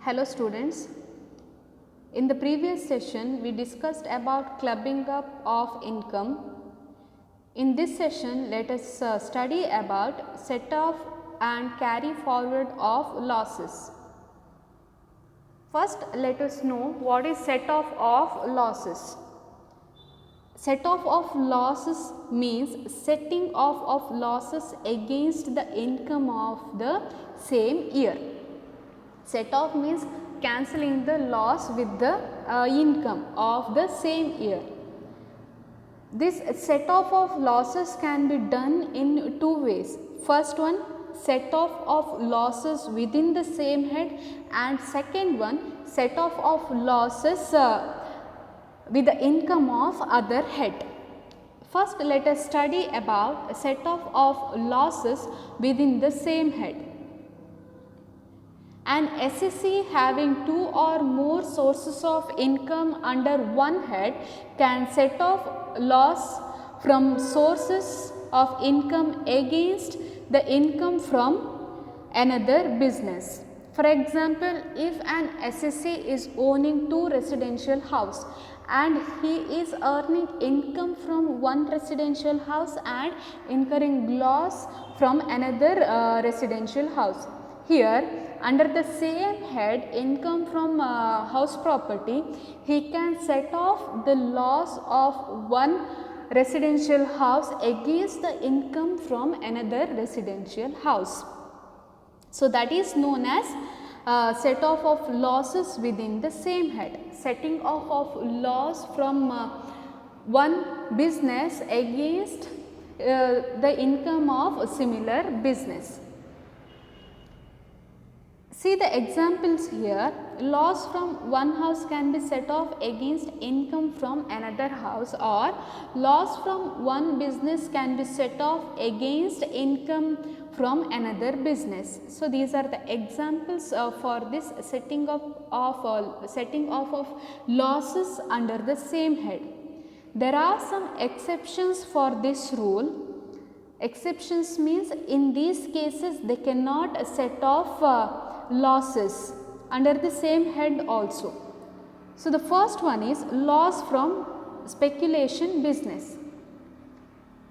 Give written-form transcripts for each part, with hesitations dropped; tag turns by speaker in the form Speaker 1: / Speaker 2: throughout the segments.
Speaker 1: Hello students, in the previous session we discussed about clubbing up of income. In this session let us study about set off and carry forward of losses. First let us know what is set off of losses. Set off of losses means setting off of losses against the income of the same year. Set off means cancelling the loss with the income of the same year. This set off of losses can be done in two ways. First one, set off of losses within the same head, and second one, set off of losses with the income of other head. First let us study about set off of losses within the same head. An SSC having two or more sources of income under one head can set off loss from sources of income against the income from another business. For example, if an SSC is owning two residential house and he is earning income from one residential house and incurring loss from another residential house. Here, under the same head, income from house property, he can set off the loss of one residential house against the income from another residential house. So, that is known as set off of losses within the same head. Setting off of loss from one business against the income of a similar business. See the examples here. Loss from one house can be set off against income from another house, or loss from one business can be set off against income from another business. So, these are the examples for this setting off of losses under the same head. There are some exceptions for this rule. Exceptions means in these cases they cannot set off losses under the same head also. So, the first one is loss from speculation business.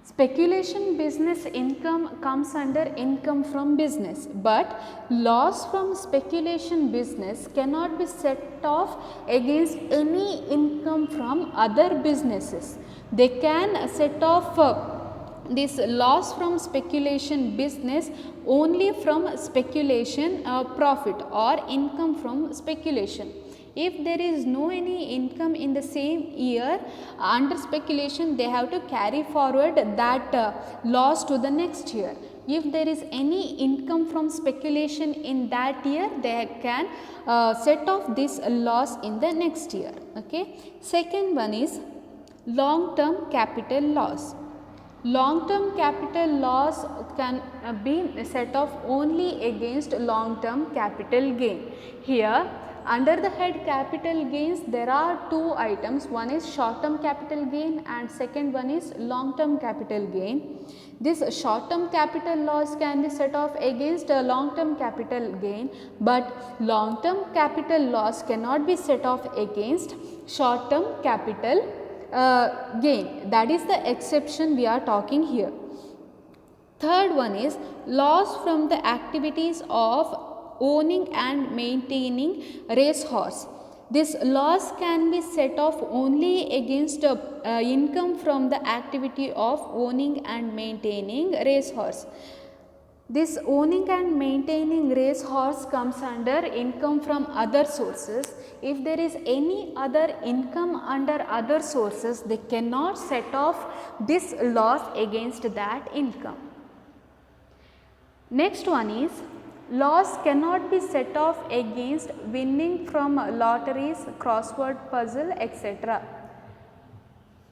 Speaker 1: Speculation business income comes under income from business, but loss from speculation business cannot be set off against any income from other businesses. They can set off this loss from speculation business only from speculation profit or income from speculation. If there is no any income in the same year under speculation, they have to carry forward that loss to the next year. If there is any income from speculation in that year, they can set off this loss in the next year. Okay. Second one is long term capital loss. Long term capital loss can be set off only against long term capital gain. Here under the head capital gains there are two items, one is short term capital gain and second one is long term capital gain. This short term capital loss can be set off against a long term capital gain, but long term capital loss cannot be set off against short term capital gain. That is the exception we are talking here. Third one is loss from the activities of owning and maintaining racehorse. This loss can be set off only against income from the activity of owning and maintaining racehorse. This owning and maintaining racehorse comes under income from other sources. If there is any other income under other sources, they cannot set off this loss against that income. Next one is loss cannot be set off against winning from lotteries, crossword puzzle, etc.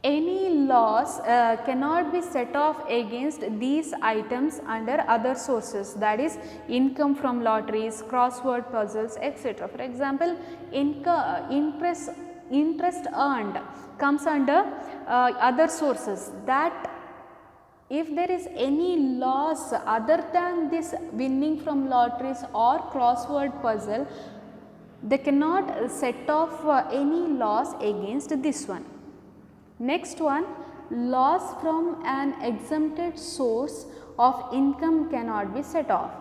Speaker 1: Any loss cannot be set off against these items under other sources, that is income from lotteries, crossword puzzles, etc. For example, interest earned comes under other sources. That if there is any loss other than this winning from lotteries or crossword puzzle, They cannot set off any loss against this one. Next one, loss from an exempted source of income cannot be set off.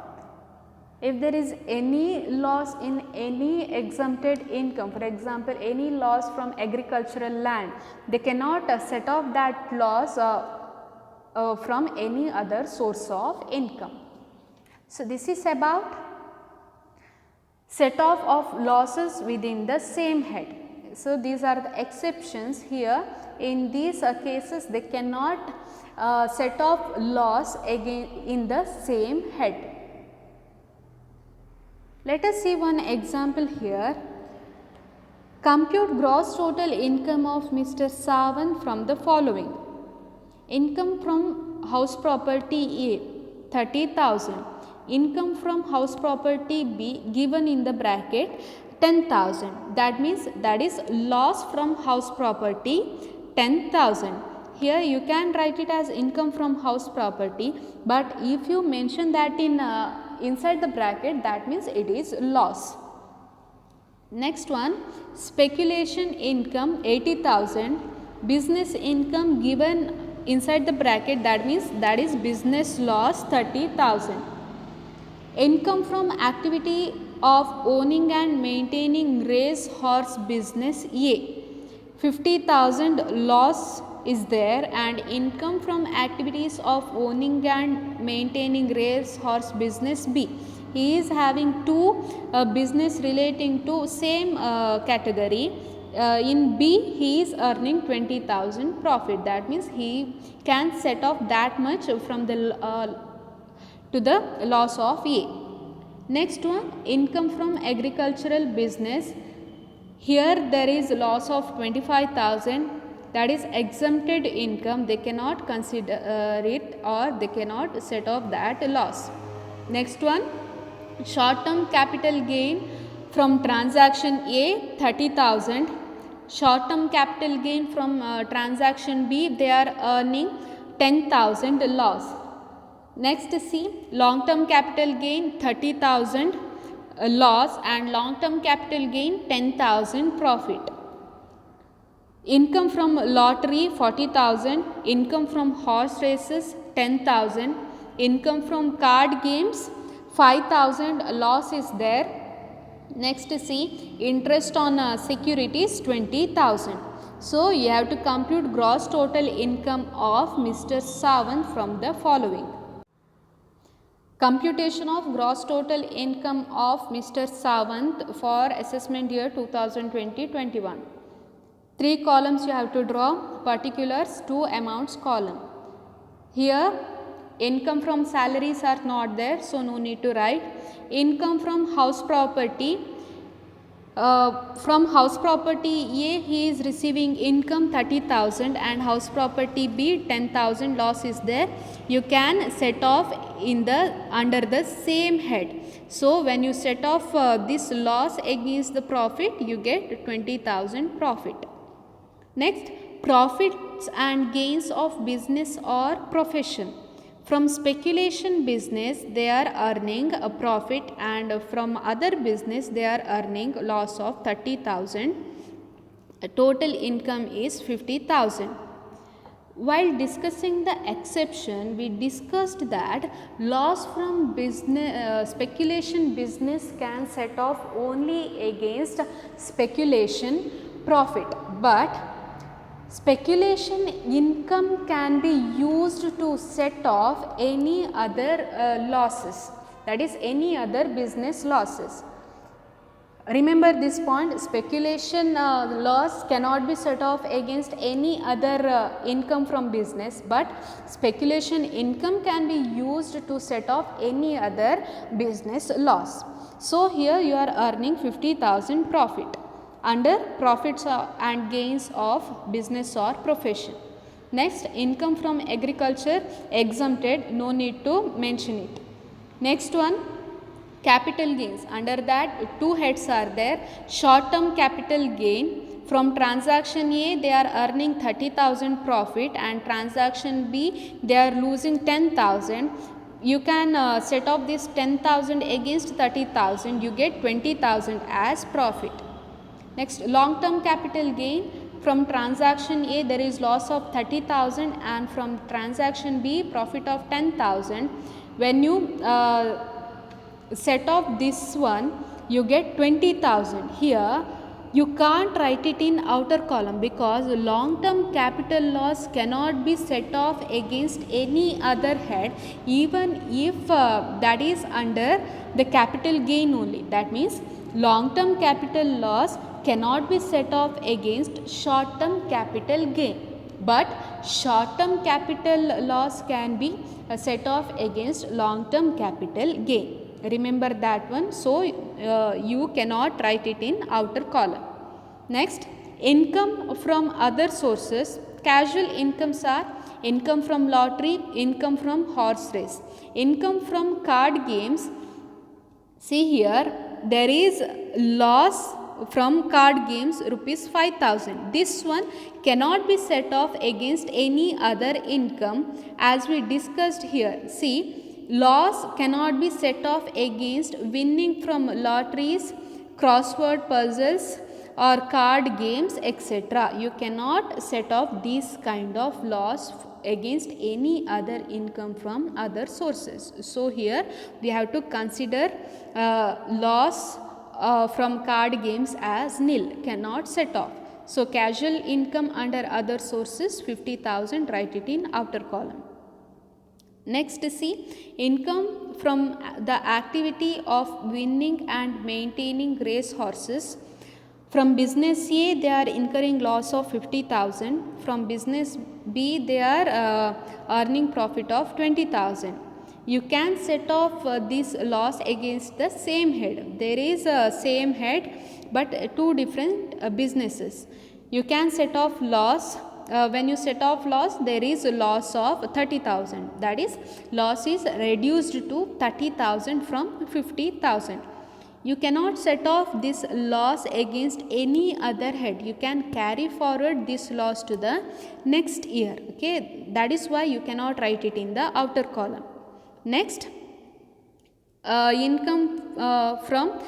Speaker 1: If there is any loss in any exempted income, for example, any loss from agricultural land, they cannot set off that loss from any other source of income. So, this is about set off of losses within the same head. So, these are the exceptions here. In these cases, they cannot set off loss again in the same head. Let us see one example here. Compute gross total income of Mr. Sawant from the following. Income from house property A 30,000, income from house property B given in the bracket 10,000. That means that is loss from house property 10,000. Here you can write it as income from house property, but if you mention that in inside the bracket, that means it is loss. Next one, speculation income 80,000, business income given inside the bracket, that means that is business loss 30,000. Income from activity of owning and maintaining race horse business A, 50,000 loss is there, and income from activities of owning and maintaining race horse business B. He is having two business relating to same category. In B he is earning 20,000 profit. That means he can set off that much from the to the loss of A. Next one, income from agricultural business. Here there is loss of 25,000. That is exempted income. They cannot consider it, or they cannot set off that loss. Next one, short term capital gain from transaction A 30,000, short term capital gain from transaction B, they are earning 10,000 loss. Next, see, long term capital gain 30,000 loss and long term capital gain 10,000 profit. Income from lottery 40,000, income from horse races 10,000, income from card games 5,000 loss is there. Next, see, interest on securities 20,000. So, you have to compute gross total income of Mr. Sawant from the following. Computation of gross total income of Mr. Sawant for assessment year 2020-21. 3 columns you have to draw, particulars, 2 amounts column. Here income from salaries are not there, so no need to write. Income from house property, from house property A he is receiving income 30,000 and house property B 10,000 loss is there. You can set off in the under the same head. So, when you set off this loss against the profit, you get 20,000 profit. Next, profits and gains of business or profession. From speculation business, they are earning a profit, and from other business, they are earning loss of 30,000. Total income is 50,000. While discussing the exception, we discussed that loss from business, speculation business can set off only against speculation profit, but speculation income can be used to set off any other losses, that is any other business losses. Remember this point, speculation loss cannot be set off against any other income from business, but speculation income can be used to set off any other business loss. So, here you are earning 50,000 profit under profits and gains of business or profession. Next, income from agriculture exempted, no need to mention it. Next one, capital gains. Under that 2 heads are there. Short term capital gain, from transaction A they are earning 30,000 profit and transaction B they are losing 10,000. you can set off this 10,000 against 30,000, you get 20,000 as profit. Next, long term capital gain. From transaction A there is loss of 30,000 and from transaction B profit of 10,000. When you set off this one, you get 20,000. Here you can't write it in outer column because long term capital loss cannot be set off against any other head, even if that is under the capital gain only. That means long term capital loss cannot be set off against short term capital gain, but short term capital loss can be set off against long term capital gain. Remember that one. So you cannot write it in outer column. Next, income from other sources. Casual incomes are income from lottery, income from horse race, income from card games. See here, there is loss from card games rupees 5,000. This one cannot be set off against any other income as we discussed here. See, loss cannot be set off against winning from lotteries, crossword puzzles or card games, etc. You cannot set off these kind of loss against any other income from other sources. So here we have to consider loss from card games as nil, cannot set off. So casual income under other sources 50,000, write it in outer column. Next, see, income from the activity of winning and maintaining race horses. From business A they are incurring loss of 50,000, from business B they are earning profit of 20,000. You can set off this loss against the same head. There is a same head but two different businesses. You can set off loss. When you set off loss, there is a loss of 30,000. That is, loss is reduced to 30,000 from 50,000. You cannot set off this loss against any other head. You can carry forward this loss to the next year. Okay, that is why you cannot write it in the outer column. Next, income from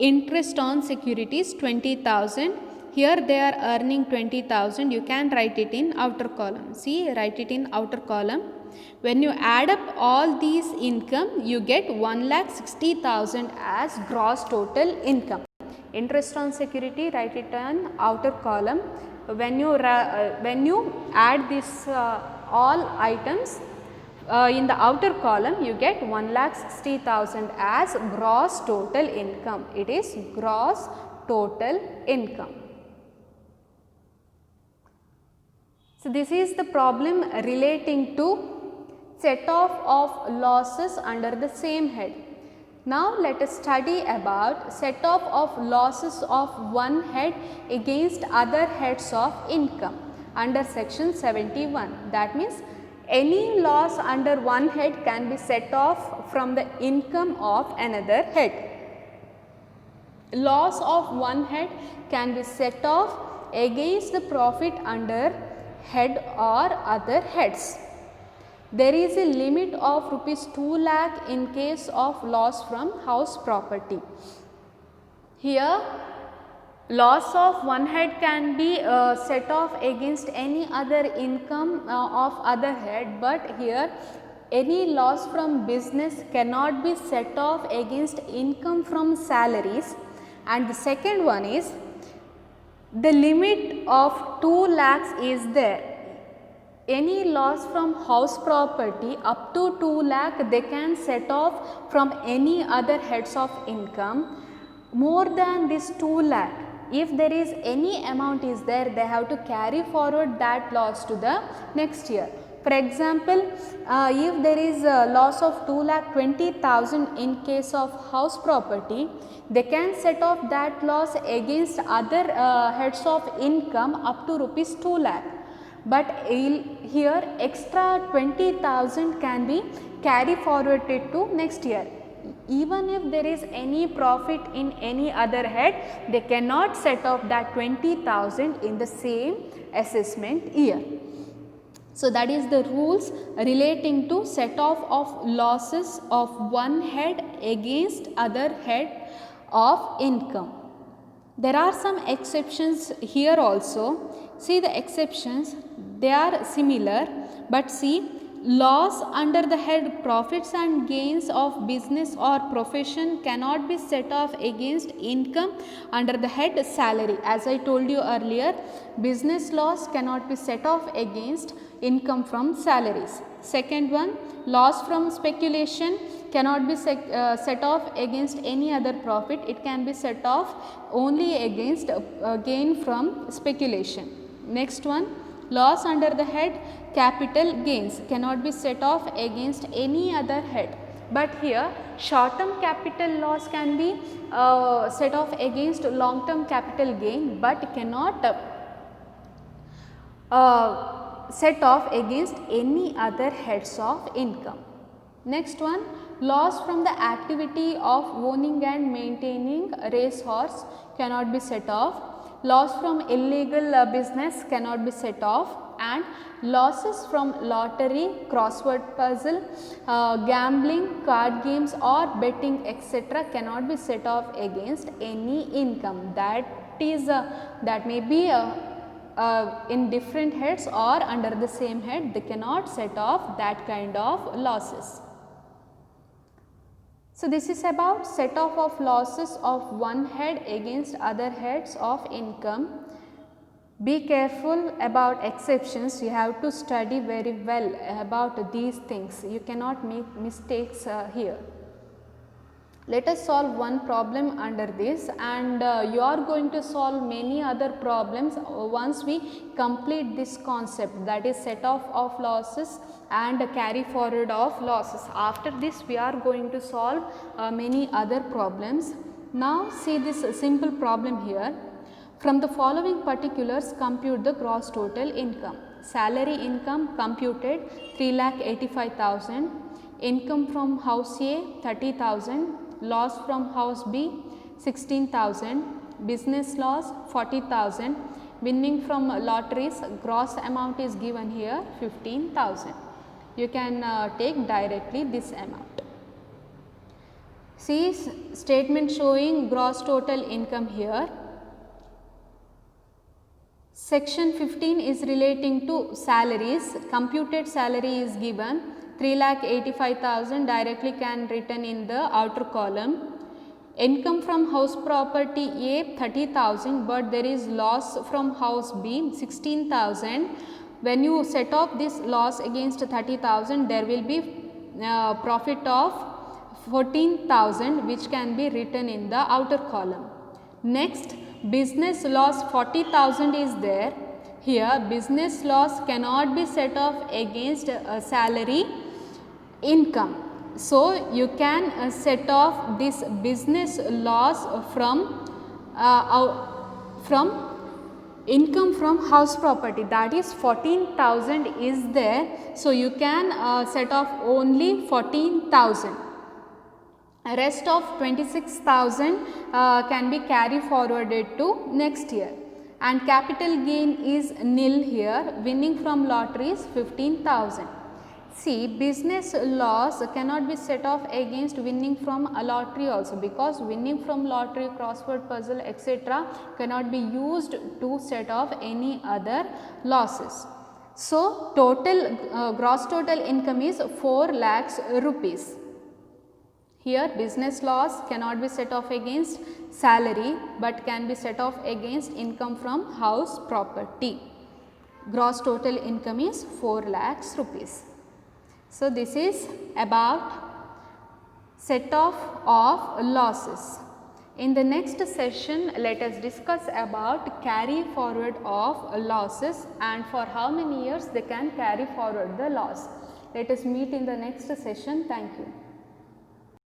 Speaker 1: interest on securities 20,000. Here they are earning 20,000. You can write it in outer column. See, write it in outer column. When you add up all these income, you get 1,60,000 as gross total income. Interest on security, write it in outer column. When you add this all items in the outer column, you get 1,60,000 as gross total income. It is gross total income. So this is the problem relating to set off of losses under the same head. Now let us study about set off of losses of one head against other heads of income under section 71. That means any loss under one head can be set off from the income of another head. Loss of one head can be set off against the profit under head or other heads. There is a limit of rupees 2 lakh in case of loss from house property. Here loss of one head can be set off against any other income of other head, but here any loss from business cannot be set off against income from salaries. And the second one is the limit of 2 lakhs is there. Any loss from house property up to 2 lakh they can set off from any other heads of income. More than this 2 lakh, if there is any amount is there, they have to carry forward that loss to the next year. For example, if there is a loss of 2,20,000 in case of house property, they can set off that loss against other heads of income up to rupees 2 lakh. But here extra 20,000 can be carry forwarded to next year. Even if there is any profit in any other head, they cannot set off that 20,000 in the same assessment year. So, that is the rules relating to set off of losses of one head against other head of income. There are some exceptions here also. See the exceptions, they are similar, but see, loss under the head profits and gains of business or profession cannot be set off against income under the head salary. As I told you earlier, business loss cannot be set off against income from salaries. Second one, loss from speculation cannot be set off against any other profit. It can be set off only against gain from speculation. Next one, loss under the head capital gains cannot be set off against any other head. But here short term capital loss can be set off against long term capital gain, but cannot set off against any other heads of income. Next one, loss from the activity of owning and maintaining a racehorse cannot be set off. Loss from illegal business cannot be set off, and losses from lottery, crossword puzzle, gambling, card games or betting etc. cannot be set off against any income. That may be in different heads or under the same head, they cannot set off that kind of losses. So, this is about set off of losses of one head against other heads of income. Be careful about exceptions, you have to study very well about these things, you cannot make mistakes here. Let us solve one problem under this, and you are going to solve many other problems once we complete this concept, that is set off of losses and carry forward of losses. After this we are going to solve many other problems. Now see this simple problem here. From the following particulars compute the gross total income. Salary income computed 3,85,000, income from house A 30,000, loss from house B 16,000, business loss 40,000, winning from lotteries, gross amount is given here 15,000. You can take directly this amount. See statement showing gross total income here. Section 15 is relating to salaries. Computed salary is given 3,85,000, directly can written in the outer column. Income from house property A 30,000, but there is loss from house B 16,000. When you set off this loss against 30,000, there will be profit of 14,000, which can be written in the outer column. Next, business loss 40,000 is there. Here business loss cannot be set off against salary income. So, you can set off this business loss from income from house property, that is 14,000 is there. So, you can set off only 14,000. Rest of 26,000 can be carried forwarded to next year, and capital gain is nil here, winning from lotteries 15,000. See, business loss cannot be set off against winning from a lottery also, because winning from lottery, crossword puzzle etc. cannot be used to set off any other losses. So, total gross total income is 4 lakhs rupees. Here business loss cannot be set off against salary, but can be set off against income from house property. Gross total income is 4 lakhs rupees. So, this is about set off of losses. In the next session, let us discuss about carry forward of losses and for how many years they can carry forward the loss. Let us meet in the next session. Thank you.